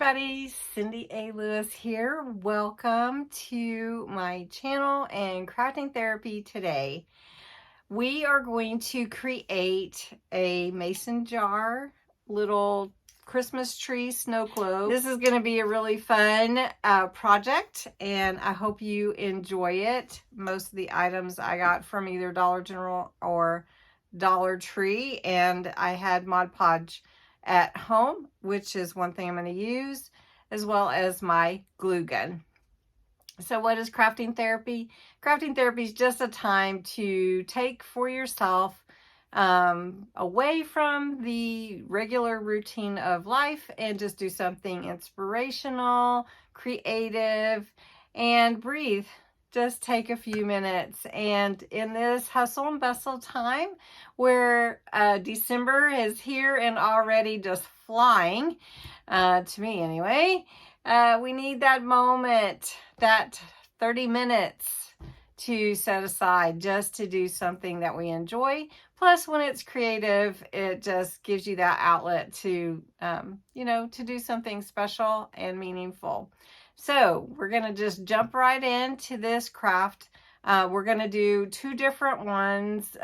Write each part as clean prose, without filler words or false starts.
everybody, Cindy A. Lewis here. Welcome to my channel and crafting therapy today. We are going to create a mason jar, little Christmas tree snow globe. This is going to be a really fun project, and I hope you enjoy it. Most of the items I got from either Dollar General or Dollar Tree, and I had Mod Podge at home, which is one thing I'm going to use, as well as my glue gun. So what is crafting therapy? Crafting therapy is just a time to take for yourself away from the regular routine of life and just do something inspirational, creative, and breathe. Just take a few minutes. And in this hustle and bustle time where December is here and already just flying, to me anyway, we need that moment, that 30 minutes to set aside just to do something that we enjoy. Plus, when it's creative, it just gives you that outlet to, to do something special and meaningful. So we're going to just jump right into this craft. We're going to do two different ones,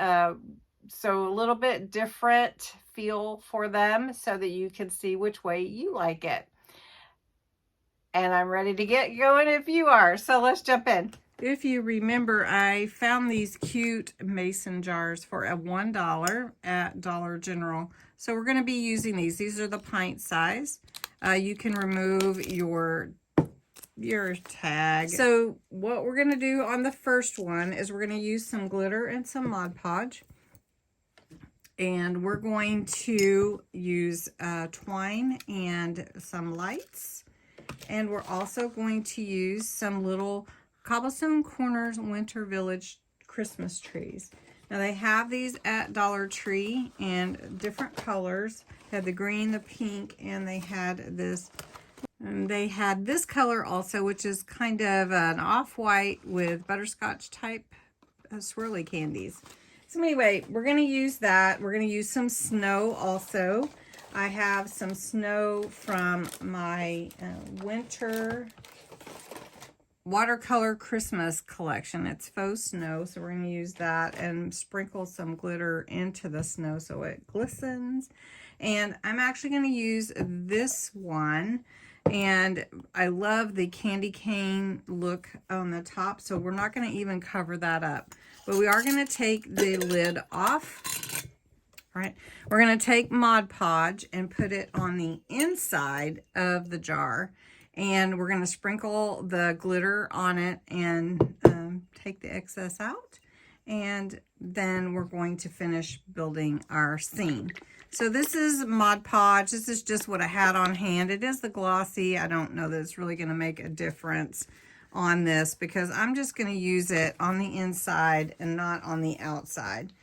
so a little bit different feel for them so that you can see which way you like it. And I'm ready to get going if you are. So let's jump in. If you remember, I found these cute mason jars for $1 at Dollar General. So we're going to be using these. These are the pint size. You can remove your tag. So what we're going to do on the first one is we're going to use some glitter and some Mod Podge. And we're going to use twine and some lights. And we're also going to use some little Cobblestone Corners Winter Village Christmas trees. Now they have these at Dollar Tree in different colors. They had the green, the pink, and they had this. And they had this color also, which is kind of an off-white with butterscotch type swirly candies. So anyway, we're going to use that. We're going to use some snow also. I have some snow from my winter watercolor Christmas collection. It's faux snow, so we're going to use that and sprinkle some glitter into the snow so it glistens. And I'm actually going to use this one. And I love the candy cane look on the top, so we're not going to even cover that up. But we are going to take the lid off. All right, we're going to take Mod Podge and put it on the inside of the jar. And we're going to sprinkle the glitter on it and take the excess out. And then we're going to finish building our scene. So this is Mod Podge. This is just what I had on hand. It is the glossy. I don't know that it's really going to make a difference on this because I'm just going to use it on the inside and not on the outside.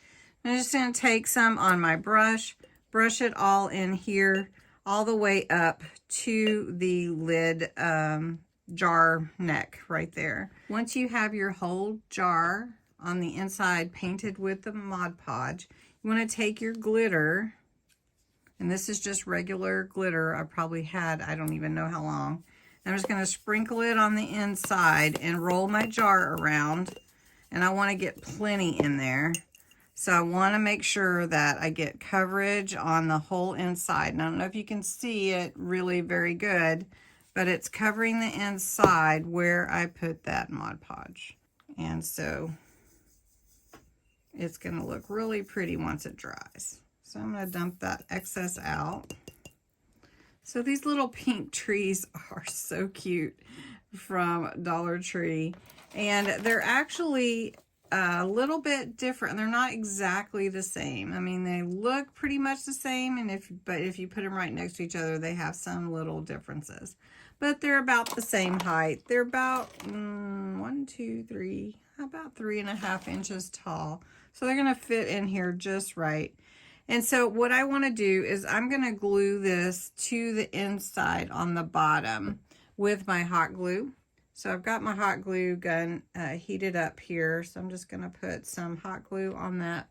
I'm just going to take some on my brush it all in here, all the way up to the lid jar neck right there. Once you have your whole jar on the inside painted with the Mod Podge, you want to take your glitter. And this is just regular glitter I probably had, I don't even know how long. I'm just going to sprinkle it on the inside and roll my jar around. And I want to get plenty in there. So I want to make sure that I get coverage on the whole inside. And I don't know if you can see it really very good, but it's covering the inside where I put that Mod Podge. And so it's going to look really pretty once it dries. So I'm going to dump that excess out. So these little pink trees are so cute from Dollar Tree. And they're actually a little bit different. They're not exactly the same. I mean, they look pretty much the same. But if you put them right next to each other, they have some little differences. But they're about the same height. They're about about 3.5 inches tall. So they're going to fit in here just right. And so what I want to do is I'm going to glue this to the inside on the bottom with my hot glue. So I've got my hot glue gun heated up here. So I'm just going to put some hot glue on that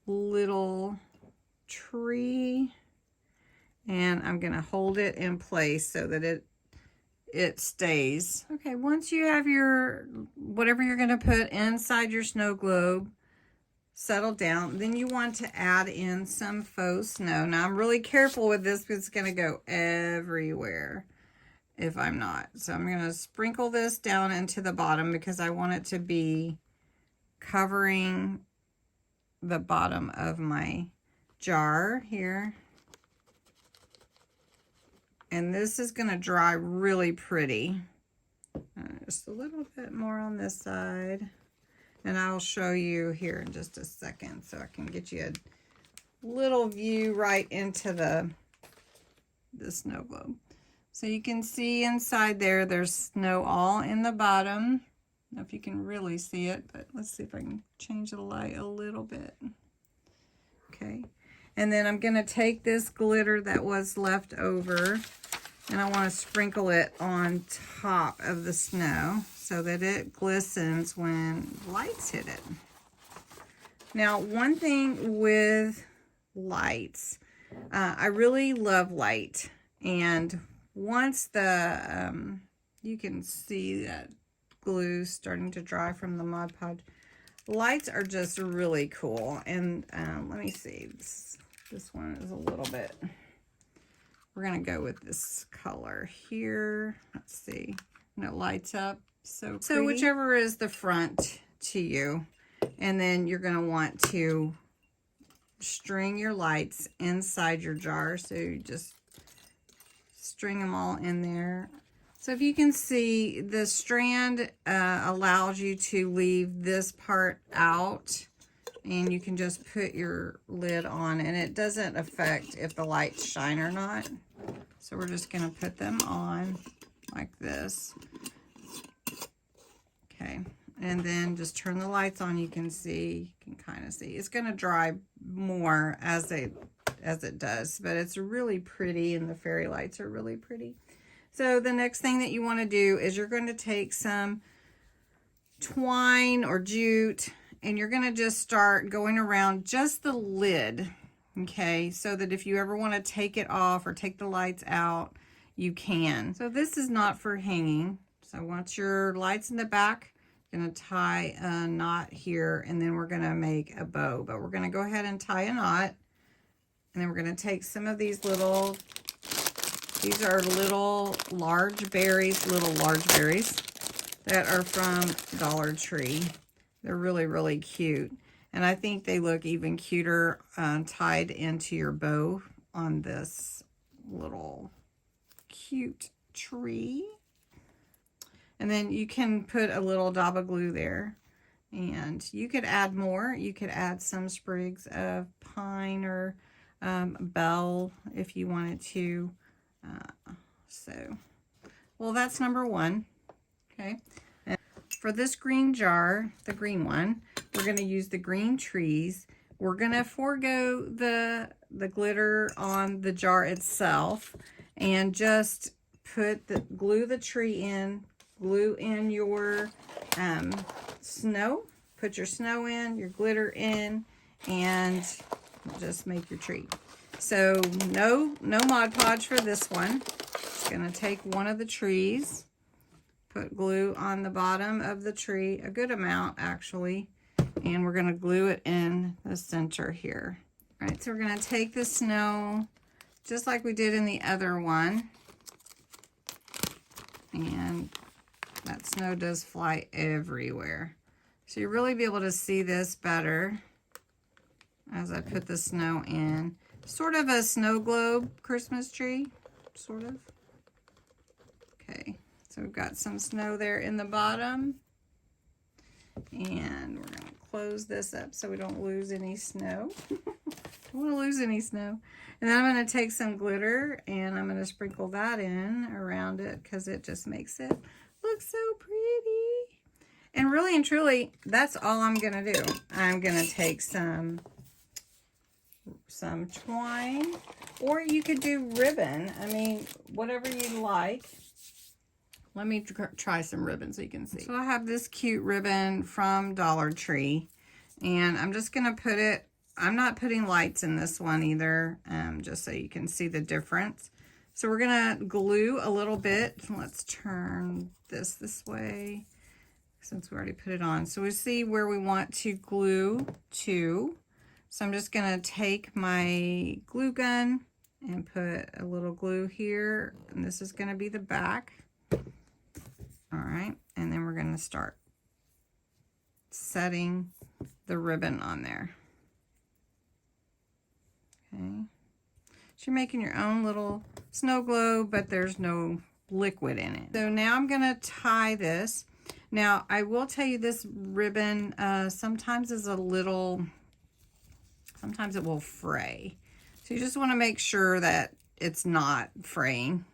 little tree. And I'm going to hold it in place so that it stays. Okay, once you have your, whatever you're going to put inside your snow globe settled down, then you want to add in some faux snow. Now I'm really careful with this because it's going to go everywhere if I'm not. So I'm going to sprinkle this down into the bottom because I want it to be covering the bottom of my jar here. And this is going to dry really pretty. Just a little bit more on this side. And I'll show you here in just a second so I can get you a little view right into the snow globe. So you can see inside there, there's snow all in the bottom. I don't know if you can really see it, but let's see if I can change the light a little bit. Okay. And then I'm going to take this glitter that was left over and I want to sprinkle it on top of the snow so that it glistens when lights hit it. Now, one thing with lights, I really love light. And once the, you can see that glue starting to dry from the Mod Podge. Lights are just really cool. And let me see, this one is a little bit, we're going to go with this color here. Let's see. And it lights up so pretty. So whichever is the front to you. And then you're going to want to string your lights inside your jar. So you just string them all in there. So if you can see, the strand allows you to leave this part out. And you can just put your lid on, and it doesn't affect if the lights shine or not. So we're just going to put them on like this. Okay, and then just turn the lights on. You can see, you can kind of see. It's going to dry more as it does, but it's really pretty, and the fairy lights are really pretty. So the next thing that you want to do is you're going to take some twine or jute, and you're going to just start going around just the lid, okay, so that if you ever want to take it off or take the lights out, you can. So this is not for hanging. So once your light's in the back, I'm going to tie a knot here, and then we're going to make a bow. But we're going to go ahead and tie a knot, and then we're going to take some of these little, these are little large berries that are from Dollar Tree. They're really, really cute. And I think they look even cuter tied into your bow on this little cute tree. And then you can put a little dab of glue there. And you could add more. You could add some sprigs of pine or bell if you wanted to. Well, that's number one. Okay. For this green jar, the green one, we're going to use the green trees. We're going to forego the glitter on the jar itself and just glue the tree in, glue in your snow, put your snow in, your glitter in, and just make your tree. So no Mod Podge for this one. Just going to take one of the trees. Put glue on the bottom of the tree, a good amount actually, and we're going to glue it in the center here. All right, so we're going to take the snow just like we did in the other one, and that snow does fly everywhere. So you'll really be able to see this better as I put the snow in. Sort of a snow globe Christmas tree, sort of. Okay. So we've got some snow there in the bottom, and we're going to close this up so we don't lose any snow. Don't want to lose any snow. And then I'm going to take some glitter, and I'm going to sprinkle that in around it because it just makes it look so pretty. And really and truly, that's all I'm going to do. I'm going to take some twine, or you could do ribbon. I mean, whatever you like. Let me try some ribbon so you can see. So I have this cute ribbon from Dollar Tree, and I'm just going to put it I'm not putting lights in this one either, just so you can see the difference. So we're gonna glue a little bit. Let's turn this way since we already put it on. So we see where we want to glue to. So I'm just gonna take my glue gun and put a little glue here, and this is gonna be the back. All right, and then we're gonna start setting the ribbon on there. Okay, so you're making your own little snow globe, but there's no liquid in it. So now I'm gonna tie this. Now I will tell you this ribbon sometimes is a little, sometimes it will fray. So you just wanna make sure that it's not fraying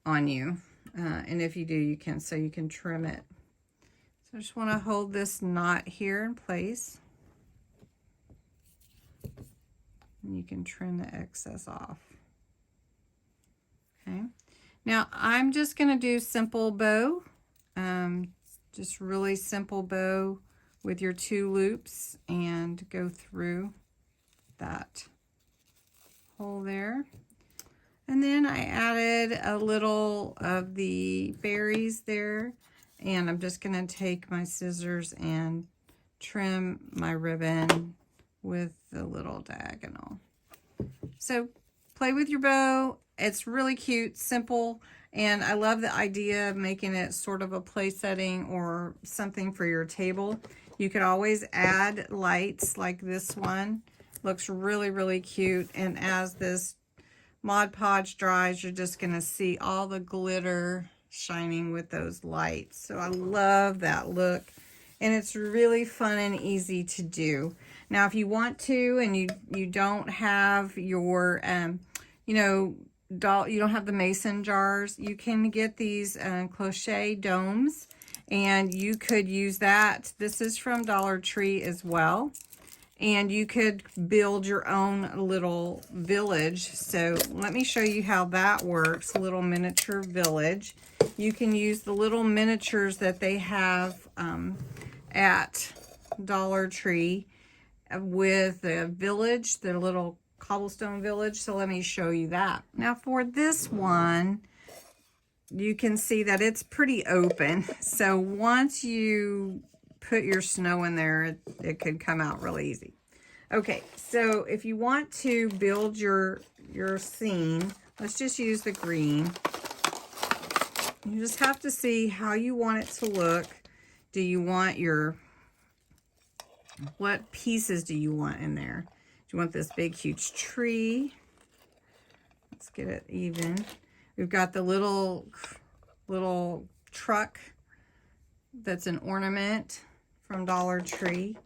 on you. And if you do, you can trim it. So I just wanna hold this knot here in place. And you can trim the excess off. Okay, now I'm just gonna do simple bow, just really simple bow with your 2 loops and go through that hole there. And then I added a little of the berries there, and I'm just gonna take my scissors and trim my ribbon with the little diagonal. So play with your bow. It's really cute, simple, and I love the idea of making it sort of a play setting or something for your table. You could always add lights like this one. Looks really, really cute. And as this Mod Podge dries, you're just gonna see all the glitter shining with those lights. So I love that look. And it's really fun and easy to do. Now, if you want to, and you don't have your, you know, you don't have the mason jars, you can get these crochet domes, and you could use that. This is from Dollar Tree as well. And you could build your own little village. So let me show you how that works, a little miniature village. You can use the little miniatures that they have at Dollar Tree with the village, the little cobblestone village. So let me show you that. Now for this one, you can see that it's pretty open. So once you put your snow in there, it could come out really easy. Okay, so if you want to build your scene, let's just use the green. You just have to see how you want it to look. Do you want what pieces do you want in there? Do you want this big, huge tree? Let's get it even. We've got the little truck that's an ornament from Dollar Tree.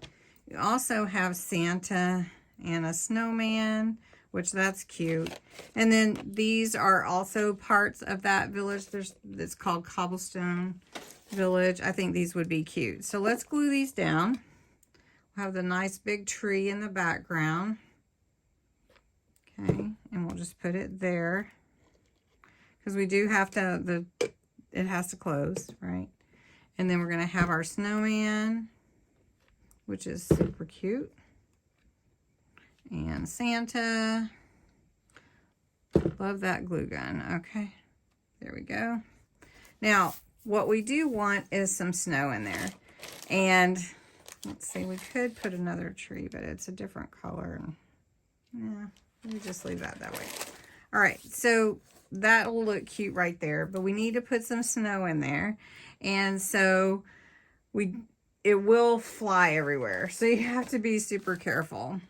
You also have Santa and a snowman, which that's cute. And then these are also parts of that village. It's called Cobblestone Village. I think these would be cute. So let's glue these down. We'll have the nice big tree in the background. Okay, and we'll just put it there. Because we do have to, it has to close, right? And then we're going to have our snowman, which is super cute. And Santa. Love that glue gun. Okay, there we go. Now, what we do want is some snow in there. And let's see, we could put another tree, but it's a different color. Yeah, we just leave that way. All right, so that'll look cute right there, but we need to put some snow in there. And so it will fly everywhere. So you have to be super careful.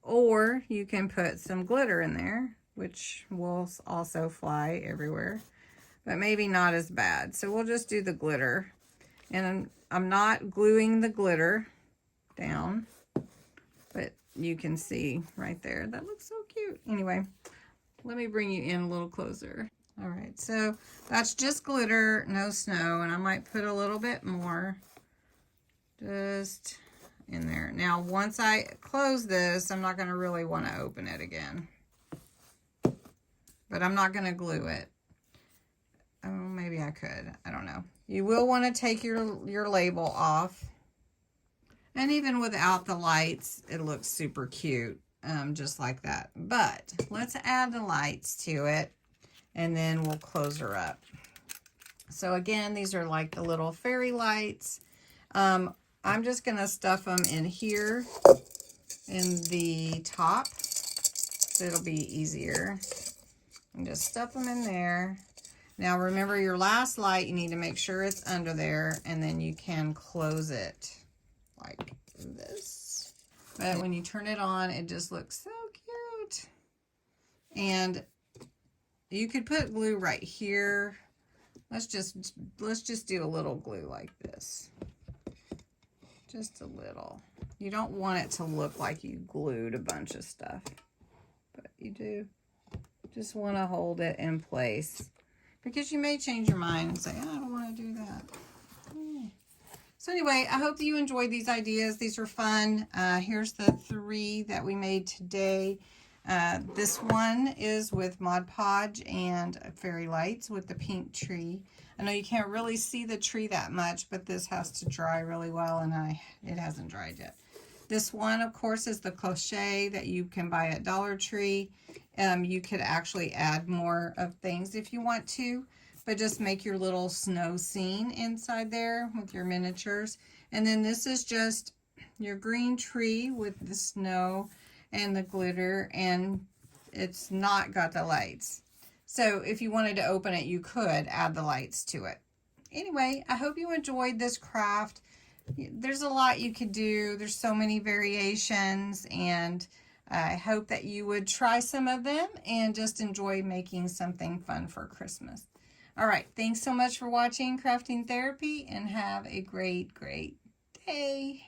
Or you can put some glitter in there, which will also fly everywhere, but maybe not as bad. So we'll just do the glitter. And I'm not gluing the glitter down, but you can see right there. That looks so cute. Anyway, let me bring you in a little closer. All right, so that's just glitter, no snow, and I might put a little bit more just in there. Now, once I close this, I'm not going to really want to open it again, but I'm not going to glue it. Oh, maybe I could. I don't know. You will want to take your label off. And even without the lights, it looks super cute, just like that. But let's add the lights to it, and then we'll close her up. So again, these are like the little fairy lights. I'm just going to stuff them in here in the top, so it'll be easier. And just stuff them in there. Now remember, your last light, you need to make sure it's under there, and then you can close it like this. But when you turn it on, it just looks so cute. And you could put glue right here. Let's just do a little glue like this. Just a little. You don't want it to look like you glued a bunch of stuff, but you do. Just want to hold it in place, because you may change your mind and say, oh, I don't want to do that. So anyway, I hope that you enjoyed these ideas. These are fun. Here's the 3 that we made today. This one is with Mod Podge and fairy lights with the pink tree. I know you can't really see the tree that much, but this has to dry really well, and it hasn't dried yet. This one, of course, is the crochet that you can buy at Dollar Tree. You could actually add more of things if you want to, but just make your little snow scene inside there with your miniatures. And then this is just your green tree with the snow and the glitter, and it's not got the lights. So if you wanted to open it, you could add the lights to it. Anyway, I hope you enjoyed this craft. There's a lot you could do. There's so many variations, and I hope that you would try some of them and just enjoy making something fun for Christmas. All right, thanks so much for watching Crafting Therapy, and have a great, great day.